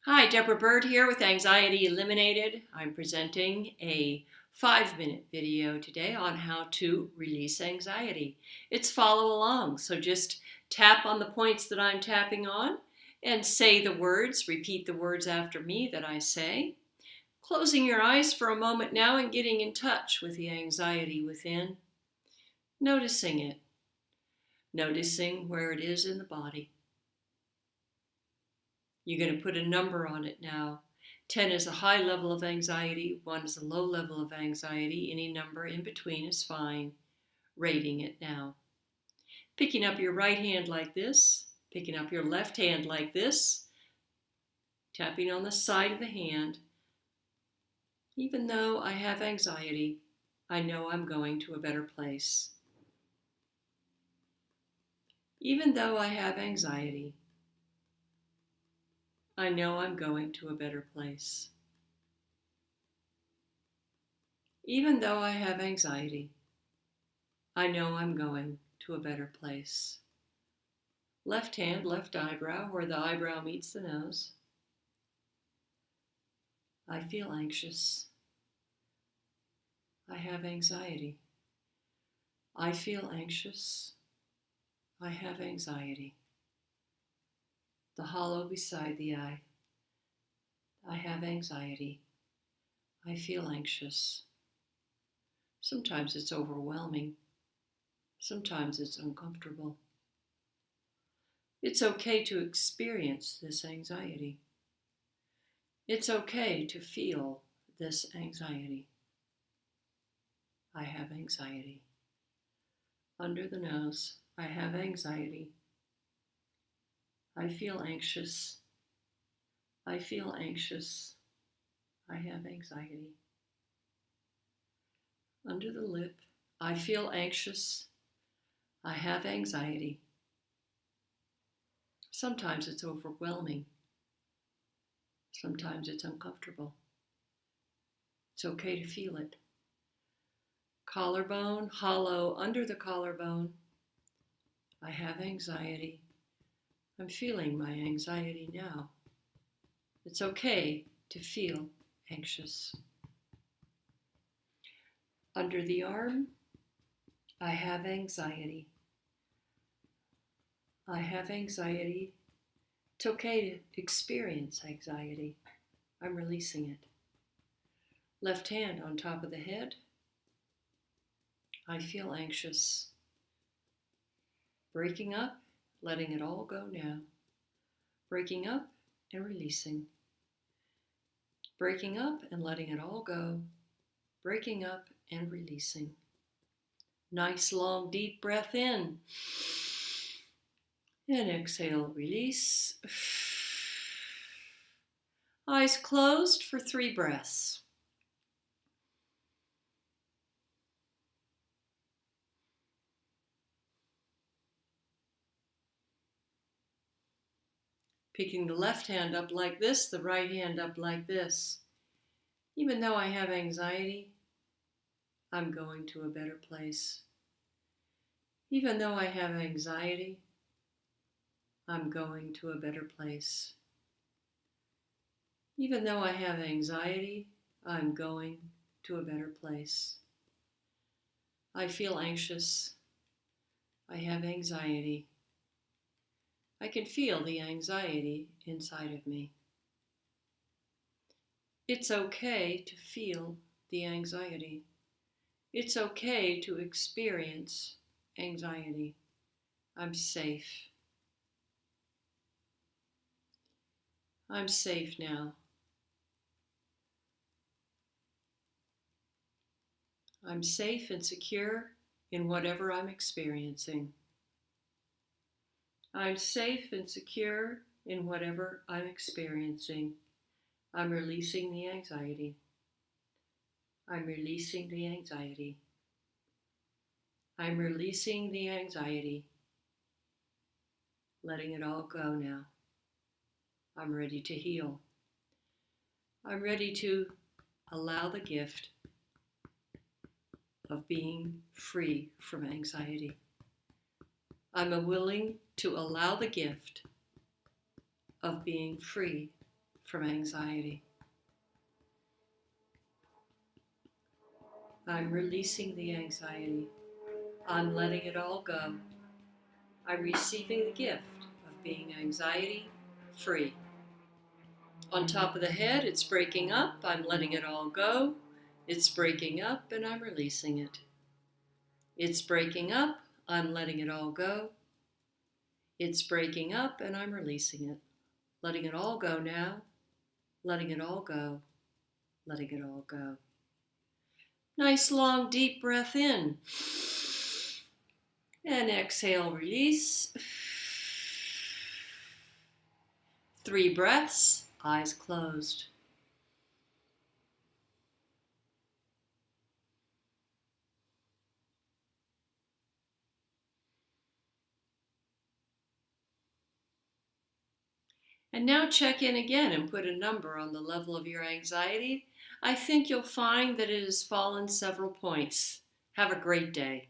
Hi, Deborah Bird here with Anxiety Eliminated. I'm presenting a 5-minute video today on how to release anxiety. It's follow along, so just tap on the points that I'm tapping on and say the words, repeat the words after me that I say. Closing your eyes for a moment now and getting in touch with the anxiety within. Noticing it. Noticing where it is in the body. You're going to put a number on it now. 10 is a high level of anxiety. 1 is a low level of anxiety. Any number in between is fine. Rating it now. Picking up your right hand like this. Picking up your left hand like this. Tapping on the side of the hand. Even though I have anxiety, I know I'm going to a better place. Even though I have anxiety, I know I'm going to a better place. Even though I have anxiety, I know I'm going to a better place. Left hand, left eyebrow, where the eyebrow meets the nose. I feel anxious. I have anxiety. I feel anxious. I have anxiety. The hollow beside the eye. I have anxiety. I feel anxious. Sometimes it's overwhelming. Sometimes it's uncomfortable. It's okay to experience this anxiety. It's okay to feel this anxiety. I have anxiety. Under the nose, I have anxiety. I feel anxious. I feel anxious. I have anxiety. Under the lip, I feel anxious. I have anxiety. Sometimes it's overwhelming. Sometimes it's uncomfortable. It's okay to feel it. Collarbone, hollow under the collarbone. I have anxiety. I'm feeling my anxiety now. It's okay to feel anxious. Under the arm, I have anxiety. I have anxiety. It's okay to experience anxiety. I'm releasing it. Left hand on top of the head. I feel anxious. Breaking up, letting it all go now. Breaking up and releasing. Breaking up and letting it all go. Breaking up and releasing. Nice long deep breath in. And exhale, release. Eyes closed for 3 breaths. Picking the left hand up like this, the right hand up like this. Even though I have anxiety, I'm going to a better place. Even though I have anxiety, I'm going to a better place. Even though I have anxiety, I'm going to a better place. I feel anxious. I have anxiety. I can feel the anxiety inside of me. It's okay to feel the anxiety. It's okay to experience anxiety. I'm safe. I'm safe now. I'm safe and secure in whatever I'm experiencing. I'm safe and secure in whatever I'm experiencing. I'm releasing the anxiety. I'm releasing the anxiety. I'm releasing the anxiety. Letting it all go now. I'm ready to heal. I'm ready to allow the gift of being free from anxiety. I'm willing to allow the gift of being free from anxiety. I'm releasing the anxiety. I'm letting it all go. I'm receiving the gift of being anxiety free. On top of the head, it's breaking up. I'm letting it all go. It's breaking up and I'm releasing it. It's breaking up. I'm letting it all go. It's breaking up and I'm releasing it. Letting it all go now. Letting it all go. Letting it all go. Nice long deep breath in. And exhale, release. 3 breaths, eyes closed. And now check in again and put a number on the level of your anxiety. I think you'll find that it has fallen several points. Have a great day.